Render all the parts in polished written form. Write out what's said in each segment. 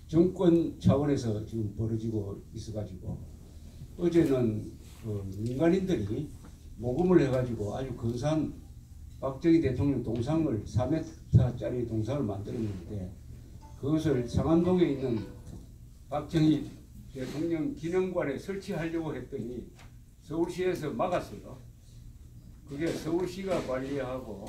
정권 차원에서 지금 벌어지고 있어가지고 어제는 민간인들이 모금을 해가지고 아주 근사한 박정희 대통령 동상을 4m짜리 동상을 만들었는데 그것을 상암동에 있는 박정희 대통령 기념관에 설치하려고 했더니 서울시에서 막았어요. 그게 서울시가 관리하고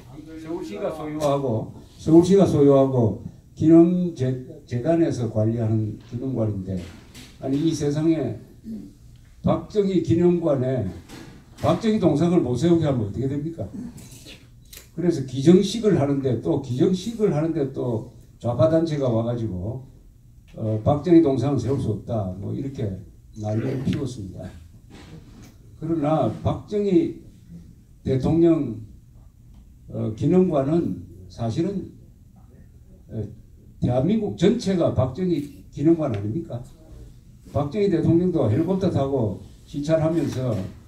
서울시가 소유하고 기념재단에서 관리하는 기념관인데 아니 이 세상에 박정희 기념관에 박정희 동상을 못 세우게 하면 어떻게 됩니까? 그래서 기정식을 하는데 또 좌파단체가 와가지고 박정희 동상을 세울 수 없다 뭐 이렇게 난리를 피웠습니다. 그러나 박정희 대통령 기념관은 사실은 대한민국 전체가 박정희 기념관 아닙니까? 박정희 대통령도 헬리콥터 타고 시찰하면서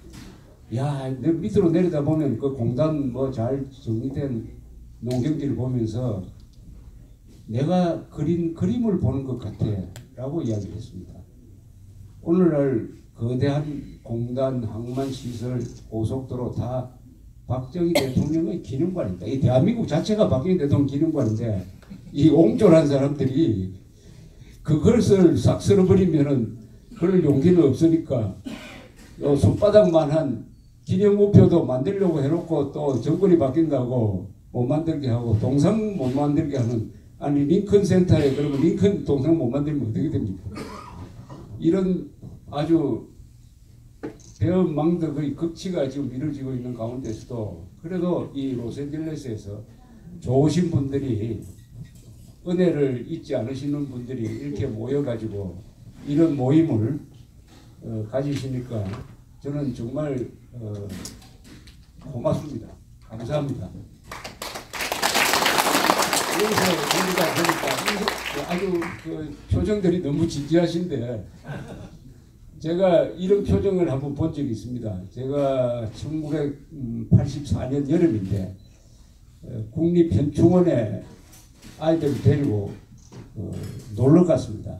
야, 내 밑으로 내려다 보면 그 공단 뭐 잘 정리된 농경지를 보면서 내가 그린 그림을 보는 것 같아 라고 이야기했습니다. 오늘날 거대한 공단, 항만시설, 고속도로 다 박정희 대통령의 기념관입니다. 이 대한민국 자체가 박정희 대통령 기념관인데 이 옹졸한 사람들이 그것을 싹 쓸어버리면은 그럴 용기는 없으니까 손바닥만한 기념우표도 만들려고 해놓고 또 정권이 바뀐다고 못 만들게 하고 동상 못 만들게 하는 아니 링컨 센터에 그러면 링컨 동상 못 만들면 어떻게 됩니까? 이런 아주 배은망덕의 극치가 지금 이루어지고 있는 가운데서도 그래도 이 로스앤젤레스에서 좋으신 분들이 은혜를 잊지 않으시는 분들이 이렇게 모여가지고 이런 모임을 가지시니까 저는 정말 고맙습니다. 감사합니다. 여기서 보니까 아주 그 표정들이 너무 진지하신데 제가 이런 표정을 한번 본 적이 있습니다. 제가 1984년 여름인데 국립현충원에 아이들을 데리고 놀러 갔습니다.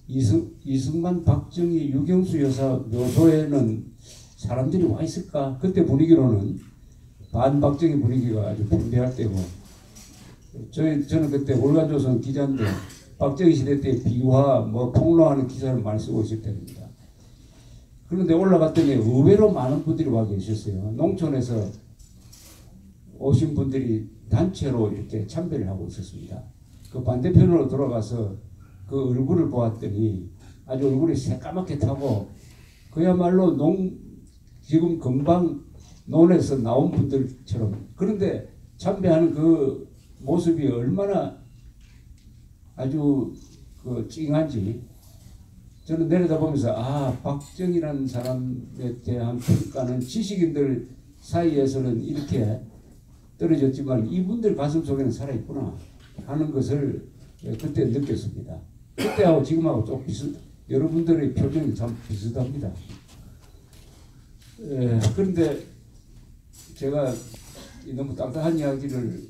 이승만, 박정희, 유경수 여사 묘소에는 사람들이 와 있을까? 그때 분위기로는 반박정희 분위기가 아주 분배할 때고 저는 그때 월간조선 기자인데 박정희 시대 때 비화, 뭐 폭로하는 기사를 많이 쓰고 있을 때입니다. 그런데 올라갔더니 의외로 많은 분들이 와 계셨어요. 농촌에서 오신 분들이 단체로 이렇게 참배를 하고 있었습니다. 그 반대편으로 돌아가서 그 얼굴을 보았더니 아주 얼굴이 새까맣게 타고 그야말로 지금 금방 논에서 나온 분들처럼 그런데 참배하는 그 모습이 얼마나 아주 그 찡한지 저는 내려다보면서 아 박정희라는 사람에 대한 평가는 지식인들 사이에서는 이렇게 떨어졌지만 이분들 가슴 속에는 살아있구나 하는 것을 그때 느꼈습니다. 그때하고 지금하고 좀 여러분들의 표정이 참 비슷합니다. 그런데 제가 너무 딱딱한 이야기를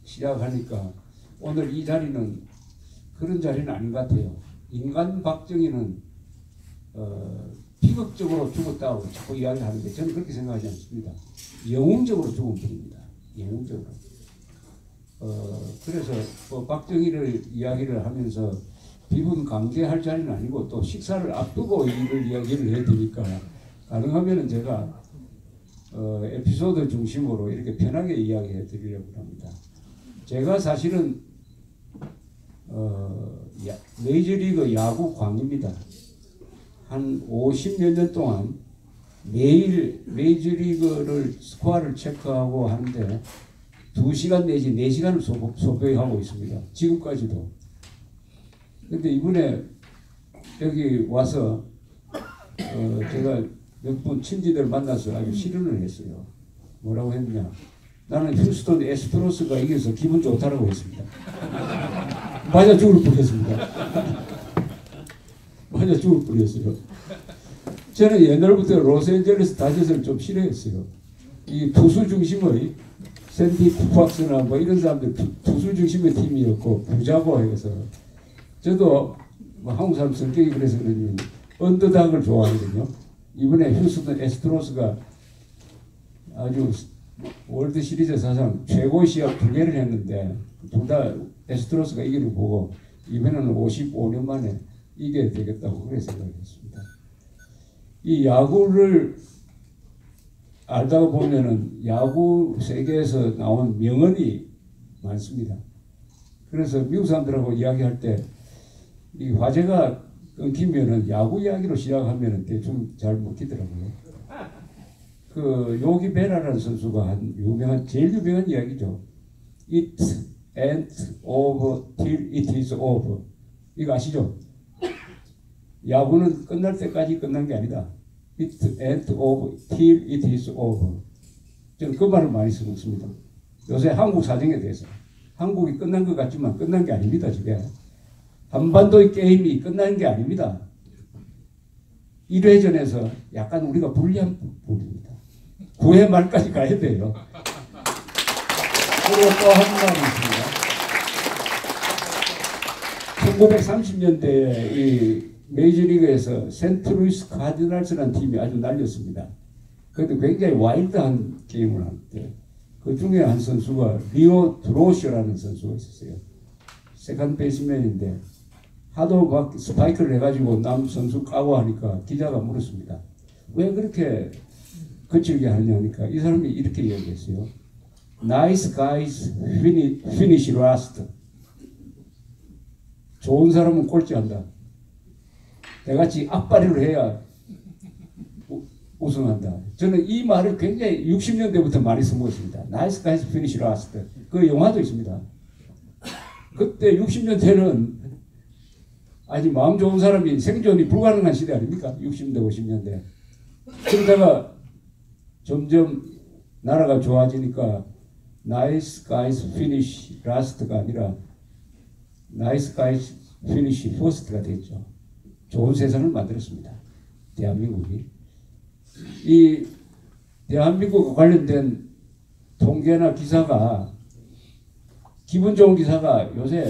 시작하니까 오늘 이 자리는 그런 자리는 아닌 것 같아요. 인간 박정희는 비극적으로 죽었다고 자꾸 이야기하는데 저는 그렇게 생각하지 않습니다. 영웅적으로 죽은 분입니다. 영웅적으로. 그래서 뭐 박정희를 이야기를 하면서 비분 강제할 자리는 아니고 또 식사를 앞두고 이를 이야기를 해드리니까 가능하면은 제가 에피소드 중심으로 이렇게 편하게 이야기해 드리려고 합니다. 제가 사실은 메이저리그 야구 광입니다. 한 50몇 년 동안 매일 메이저리그를 스코어를 체크하고 하는데 2시간 내지 4시간을 소비하고 있습니다. 지금까지도. 근데 이번에 여기 와서 제가 몇 분 친지들 만나서 아주 실언을 했어요. 뭐라고 했냐? 나는 휴스턴 에스트로스가 이겨서 기분 좋다라고 했습니다. 맞아 죽을 뻔했습니다. 맞아 죽을 뻔했어요. 저는 옛날부터 로스앤젤레스 다저스를 좀 싫어했어요. 이 투수 중심의 샌디 쿠팍스나 뭐 이런 사람들 투수 중심의 팀이었고 부자고 해서 저도 뭐 한국 사람 성격이 그래서 그런지 언더닥을 좋아하거든요. 이번에 휴스턴 애스트로스가 아주 월드 시리즈 사상 최고 시합 2개를 했는데 둘 다 애스트로스가 이기는 거 보고 이번에는 55년 만에 이겨야 되겠다고 그래 생각했습니다. 이 야구를 알다가 보면은 야구 세계에서 나온 명언이 많습니다. 그래서 미국 사람들하고 이야기할 때 이 화제가 끊기면은 야구 이야기로 시작하면은 대충 잘 먹히더라고요. 그 요기 베라라는 선수가 한 제일 유명한 이야기죠. It ain't over till it is over. 이거 아시죠? 야구는 끝날 때까지 끝난 게 아니다. It ain't over till it is over. 저는 그 말을 많이 쓰습니다. 요새 한국 사정에 대해서 한국이 끝난 것 같지만 끝난 게 아닙니다. 지금 한반도의 게임이 끝난 게 아닙니다. 1회전에서 약간 우리가 불리한 부분입니다. 9회 말까지 가야 돼요. 그리고 또 한 말이 있습니다. 1930년대에 이 메이저리그에서 센트루이스 카디널스라는 팀이 아주 날렸습니다. 그런데 굉장히 와일드한 게임을 하는데 그 중에 한 선수가 리오 드로셔라는 선수가 있었어요. 세컨드 베이스맨인데 하도 막 스파이크를 해가지고 남 선수 까고 하니까 기자가 물었습니다. 왜 그렇게 거칠게 하냐니까 이 사람이 이렇게 이야기했어요. Nice guys finish last. 좋은 사람은 꼴찌한다. 내같이 악바리를 해야 우승한다. 저는 이 말을 굉장히 60년대부터 많이 써먹었습니다. Nice guys finish last. 그 영화도 있습니다. 그때 60년대는 아직 마음 좋은 사람이 생존이 불가능한 시대 아닙니까? 60년대, 50년대. 그러다가 점점 나라가 좋아지니까 Nice guys finish last가 아니라 Nice guys finish first가 됐죠. 좋은 세상을 만들었습니다. 대한민국이. 이 대한민국 관련된 통계나 기사가 기분 좋은 기사가 요새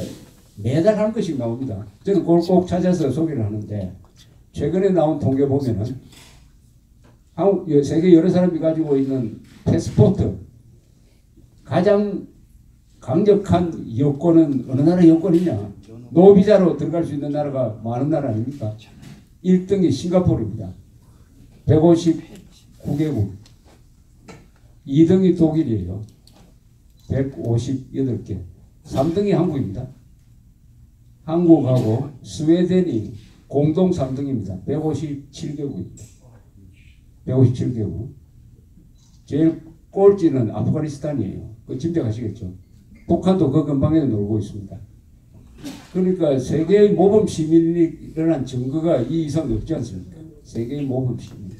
매달 한 것씩 나옵니다. 저는 그걸 꼭 찾아서 소개를 하는데 최근에 나온 통계 보면은 세계 여러 사람이 가지고 있는 패스포트 가장 강력한 여권은 어느 나라 여권이냐? 노비자로 들어갈 수 있는 나라가 많은 나라 아닙니까? 1등이 싱가포르입니다. 159개국. 2등이 독일이에요. 158개. 3등이 한국입니다. 한국하고 스웨덴이 공동 3등입니다. 157개국입니다. 157개국. 제일 꼴찌는 아프가니스탄이에요. 그 짐작하시겠죠. 북한도 그 근방에 놀고 있습니다. 그러니까 세계의 모범 시민이 일어난 증거가 이 이상 없지 않습니까? 세계의 모범 시민.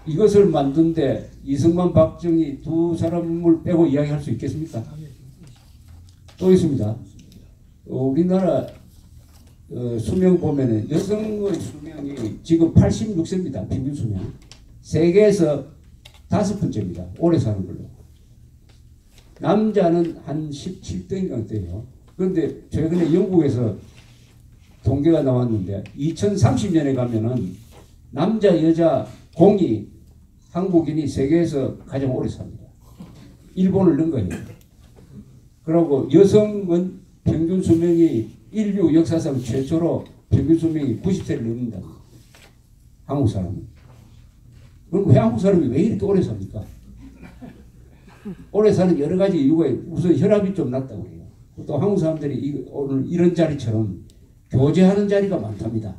이것을 만든데 이승만, 박정희 두 사람을 빼고 이야기할 수 있겠습니까? 또 있습니다. 우리나라 수명 보면은 여성의 수명이 지금 86세입니다.平均 수명. 세계에서 5번째입니다. 오래 사는 걸로. 남자는 한 17등인가 돼요. 그런데 최근에 영국에서 통계가 나왔는데 2030년에 가면은 남자 여자 공이 한국인이 세계에서 가장 오래 삽니다. 일본을 넣은 거예요. 그리고 여성은 평균 수명이 인류 역사상 최초로 평균 수명이 90세를 넘는다. 한국 사람은. 그럼 왜 한국 사람이 왜 이렇게 오래 삽니까? 오래 사는 여러 가지 이유가 우선 혈압이 좀 낮다고 해요. 또 한국 사람들이 오늘 이런 자리처럼 교제하는 자리가 많답니다.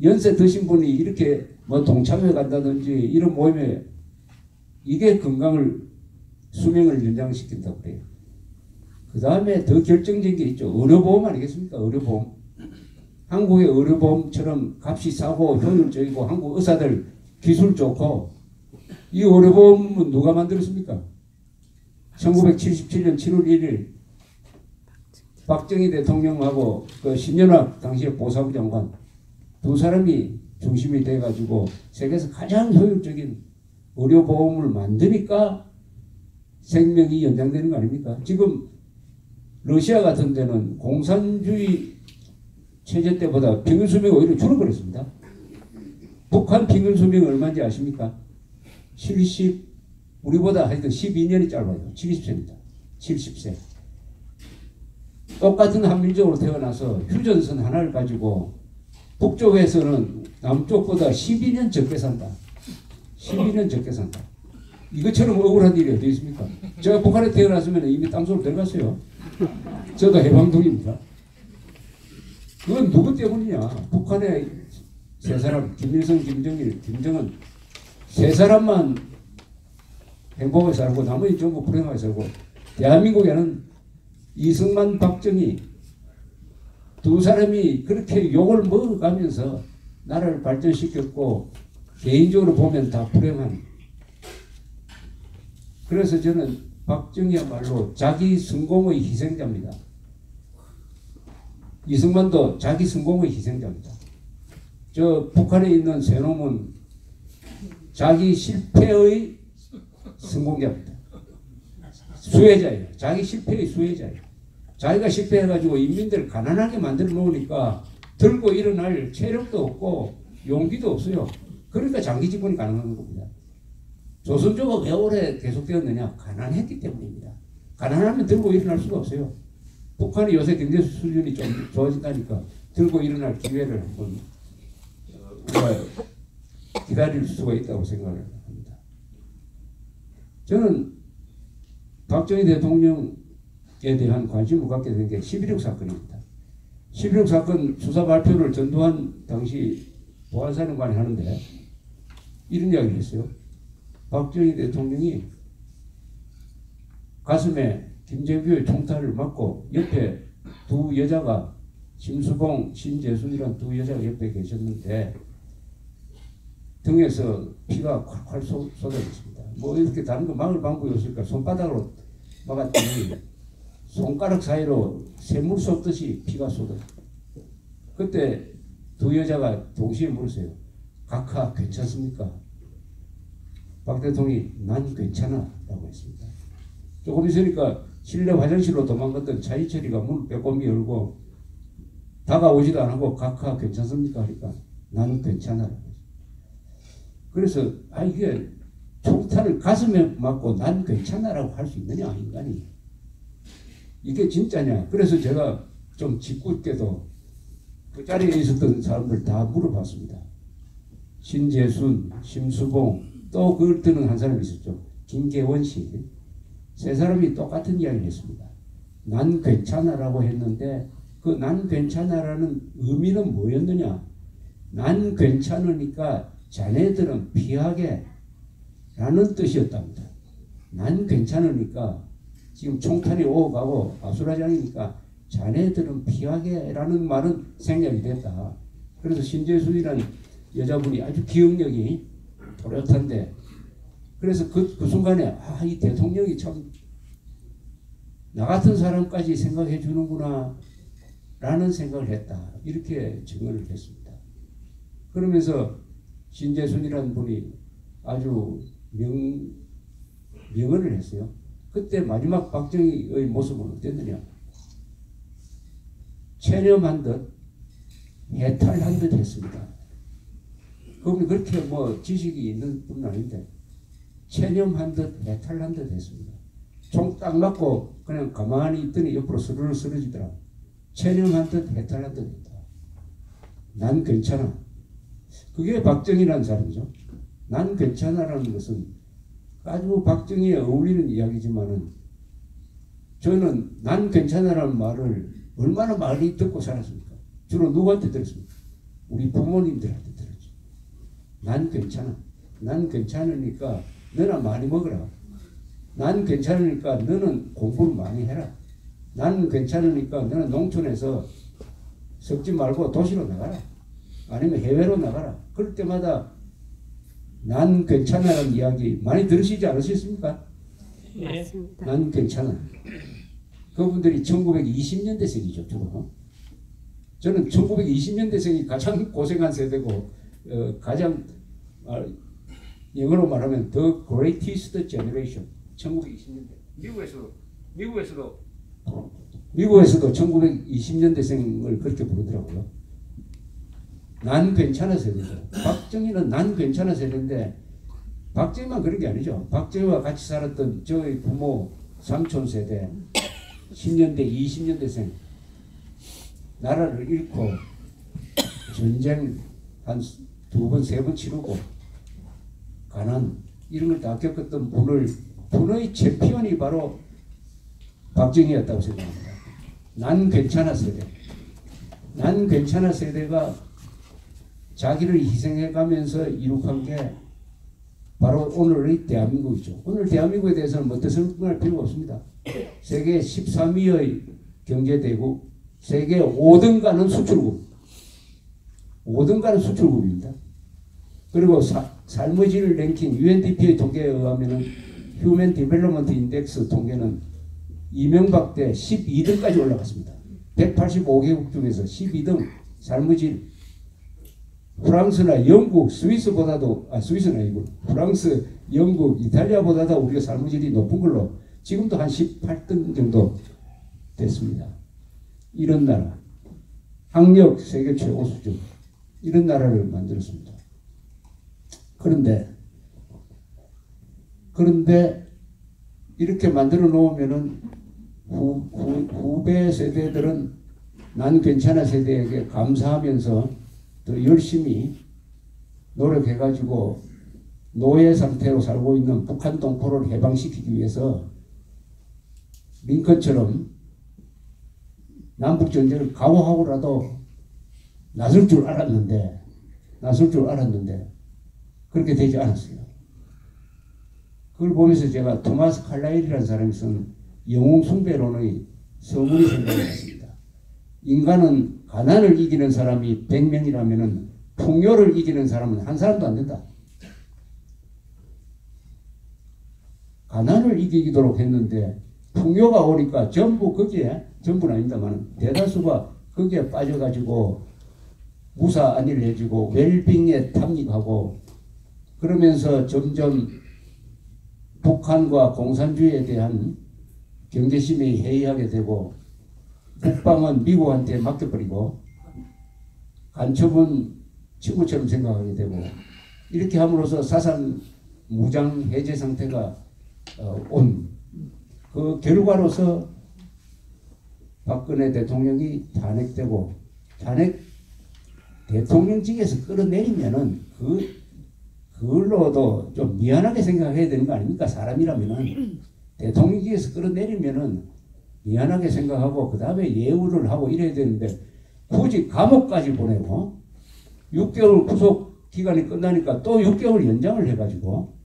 연세 드신 분이 이렇게 뭐 동참회 간다든지 이런 모임에 이게 건강을 수명을 연장시킨다고 그래요. 그 다음에 더 결정적인 게 있죠. 의료보험 아니겠습니까? 의료보험. 한국의 의료보험처럼 값이 싸고 효율적이고 한국 의사들 기술 좋고 이 의료보험은 누가 만들었습니까? 1977년 7월 1일 박정희 대통령하고 그 신년학 당시의 보사부 장관 두 사람이 중심이 돼가지고 세계에서 가장 효율적인 의료보험을 만드니까 생명이 연장되는 거 아닙니까? 지금 러시아 같은 데는 공산주의 체제 때보다 평균 수명이 오히려 줄어버렸습니다. 북한 평균 수명이 얼마인지 아십니까? 70, 우리보다 하여튼 12년이 짧아요. 70세입니다. 70세. 똑같은 한민족으로 태어나서 휴전선 하나를 가지고 북쪽에서는 남쪽보다 12년 적게 산다. 12년 적게 산다. 이것처럼 억울한 일이 어디 있습니까? 제가 북한에 태어났으면 이미 땅속으로 들어갔어요. 저도 해방동입니다. 그건 누구 때문이냐? 북한에 세 사람, 김일성, 김정일, 김정은 세 사람만 행복하게 살고 나머지 전부 불행하게 살고, 대한민국에는 이승만, 박정희 두 사람이 그렇게 욕을 먹어가면서 나라를 발전시켰고, 개인적으로 보면 다 불행한. 그래서 저는 박정희야말로 자기 성공의 희생자입니다. 이승만도 자기 성공의 희생자입니다. 저 북한에 있는 세놈은 자기 실패의 성공자입니다. 수혜자예요. 자기 실패의 수혜자예요. 자기가 실패해가지고 인민들을 가난하게 만들어 놓으니까 들고 일어날 체력도 없고 용기도 없어요. 그러니까 장기 집권이 가능한 겁니다. 조선조가 왜 오래 계속되었느냐? 가난했기 때문입니다. 가난하면 들고 일어날 수가 없어요. 북한이 요새 경제 수준이 좀 좋아진다니까 들고 일어날 기회를 한번 기다릴 수가 있다고 생각을 합니다. 저는 박정희 대통령에 대한 관심을 갖게 된 게 11.6 사건입니다. 11.6 사건 수사 발표를 전두환 당시 보안사령관이 하는데 이런 이야기를 했어요. 박정희 대통령이 가슴에 김재규의 총탄을 맞고 옆에 두 여자가 심수봉, 신재순이란 두 여자가 옆에 계셨는데 등에서 피가 콸콸 쏟아졌습니다. 뭐 이렇게 다른 거 막을 방법이 없으니까 손바닥으로 막았더니 손가락 사이로 샘물 쏟듯이 피가 쏟아졌습니다. 그때 두 여자가 동시에 물었어요. 각하 괜찮습니까? 박 대통령이 난 괜찮아 라고 했습니다. 조금 있으니까 실내 화장실로 도망갔던 차이철이가 문을 빼꼼히 열고 다가오지도 안 하고 각하 괜찮습니까? 하니까 나는 괜찮아 라고 했습니다. 그래서 이게 총탄을 가슴에 맞고 난 괜찮아 라고 할 수 있느냐 인간이. 이게 진짜냐. 그래서 제가 좀 짓궂게도 그 자리에 있었던 사람들 다 물어봤습니다. 신재순, 심수봉, 또 그걸 뜨는 한 사람이 있었죠. 김계원 씨. 세 사람이 똑같은 이야기를 했습니다. 난 괜찮아라고 했는데 그 난 괜찮아라는 의미는 뭐였느냐. 난 괜찮으니까 자네들은 피하게 라는 뜻이었답니다. 난 괜찮으니까 지금 총탄이 오가고 아수라장이니까 자네들은 피하게 라는 말은 생략이 됐다. 그래서 신재순이라는 여자분이 아주 기억력이 또렷한데 그래서 그 순간에 이 대통령이 참 나 같은 사람까지 생각해 주는구나 라는 생각을 했다. 이렇게 증언을 했습니다. 그러면서 신재순이라는 분이 아주 명언을 했어요. 그때 마지막 박정희의 모습은 어땠느냐. 체념한 듯 해탈한 듯 했습니다. 그분이 그렇게 뭐 지식이 있는 분은 아닌데 체념한 듯 해탈한 듯 했습니다. 총 딱 맞고 그냥 가만히 있더니 옆으로 스르르 쓰러지더라. 체념한 듯 해탈한 듯 했다. 난 괜찮아. 그게 박정희라는 사람이죠. 난 괜찮아라는 것은 아주 박정희에 어울리는 이야기지만은 저는 난 괜찮아라는 말을 얼마나 많이 듣고 살았습니까? 주로 누구한테 들었습니까? 우리 부모님들한테 들었죠. 난 괜찮아. 난 괜찮으니까 너나 많이 먹어라. 난 괜찮으니까 너는 공부를 많이 해라. 난 괜찮으니까 너는 농촌에서 섞지 말고 도시로 나가라. 아니면 해외로 나가라. 그럴 때마다 난 괜찮아라는 이야기 많이 들으시지 않으셨습니까? 예. 난 괜찮아. 그분들이 1920년대생이죠, 주로. 저는 1920년대생이 가장 고생한 세대고, 가장, 영어로 말하면 The Greatest Generation. 1920년대. 미국에서도 미국에서도 1920년대생을 그렇게 부르더라고요. 난 괜찮아 세대죠. 박정희는 난 괜찮아 세대인데 박정희만 그런 게 아니죠. 박정희와 같이 살았던 저의 부모, 삼촌 세대, 10년대, 20년대생 나라를 잃고 전쟁 한 2번, 3번 치르고 가난 이런 걸 다 겪었던 분의 챔피언이 바로 박정희였다고 생각합니다. 난 괜찮아 세대. 난 괜찮아 세대가 자기를 희생해가면서 이룩한 게 바로 오늘의 대한민국이죠. 오늘 대한민국에 대해서는 뭐 뜻을 끊을 필요가 없습니다. 세계 13위의 경제대국, 세계 5등가는 수출국. 5등가는 수출국입니다. 그리고 삶의 질 랭킹, UNDP의 통계에 의하면 휴먼 디벨롭먼트 인덱스 통계는 이명박 때 12등까지 올라갔습니다. 185개국 중에서 12등 삶의 질. 프랑스나 영국, 스위스보다도 스위스는 아니고 프랑스, 영국, 이탈리아보다도 우리가 삶의 질이 높은 걸로 지금도 한 18등 정도 됐습니다. 이런 나라, 학력 세계 최고 수준 이런 나라를 만들었습니다. 그런데 이렇게 만들어 놓으면은 후배 세대들은 난 괜찮아 세대에게 감사하면서 더 열심히 노력해가지고 노예 상태로 살고 있는 북한 동포를 해방시키기 위해서 링컨처럼 남북전쟁을 각오하고라도 나설 줄 알았는데 그렇게 되지 않았어요. 그걸 보면서 제가 토마스 칼라일이라는 사람이 쓴 영웅숭배론의 서문이 생각이 났습니다. 인간은 가난을 이기는 사람이 100명이라면 풍요를 이기는 사람은 한 사람도 안 된다. 가난을 이기도록 했는데 풍요가 오니까 전부는 아닙니다만 대다수가 거기에 빠져가지고 무사안일해지고 웰빙에 탐닉하고 그러면서 점점 북한과 공산주의에 대한 경제심이 해이하게 되고 국방은 미국한테 맡겨버리고 간첩은 친구처럼 생각하게 되고 이렇게 함으로써 사상 무장 해제 상태가 온 그 결과로서 박근혜 대통령이 탄핵되고 탄핵 대통령직에서 끌어내리면은 그걸로도 좀 미안하게 생각해야 되는 거 아닙니까? 사람이라면은 대통령직에서 끌어내리면은 미안하게 생각하고 그 다음에 예우를 하고 이래야 되는데 굳이 감옥까지 보내고 6개월 구속 기간이 끝나니까 또 6개월 연장을 해가지고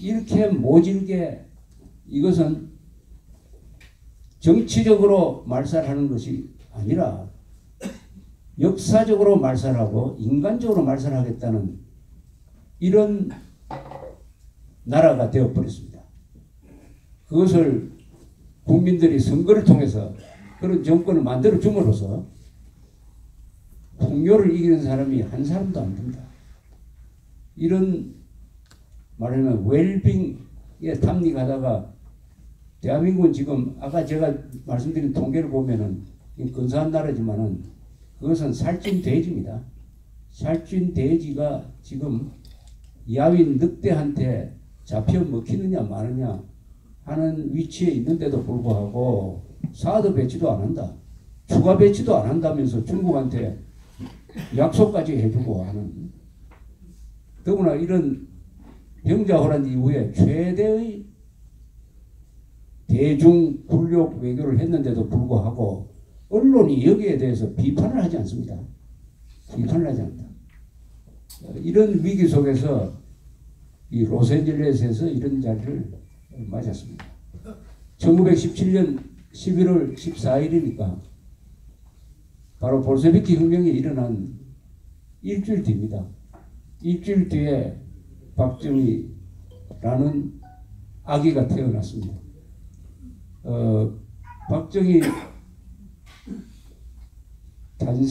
이렇게 모질게 이것은 정치적으로 말살하는 것이 아니라 역사적으로 말살하고 인간적으로 말살하겠다는 이런 나라가 되어버렸습니다. 그것을 국민들이 선거를 통해서 그런 정권을 만들어 줌으로써 풍요를 이기는 사람이 한 사람도 안 된다. 이런 말하면 웰빙에 탐닉하다가 대한민국은 지금 아까 제가 말씀드린 통계를 보면은 근사한 나라지만은 그것은 살찐 돼지입니다. 살찐 돼지가 지금 야윈 늑대한테 잡혀 먹히느냐 마느냐 하는 위치에 있는데도 불구하고 사드 배치도 안 한다. 추가 배치도 안 한다면서 중국한테 약속까지 해주고 하는 더구나 이런 병자호란 이후에 최대의 대중 굴욕 외교를 했는데도 불구하고 언론이 여기에 대해서 비판을 하지 않습니다. 비판을 하지 않는다. 이런 위기 속에서 이 로스앤젤레스에서 이런 자리를 맞았습니다. 1917년 11월 14일이니까 바로 볼셰비키 혁명이 일어난 일주일 뒤입니다. 일주일 뒤에 박정희라는 아기가 태어났습니다. 박정희 탄생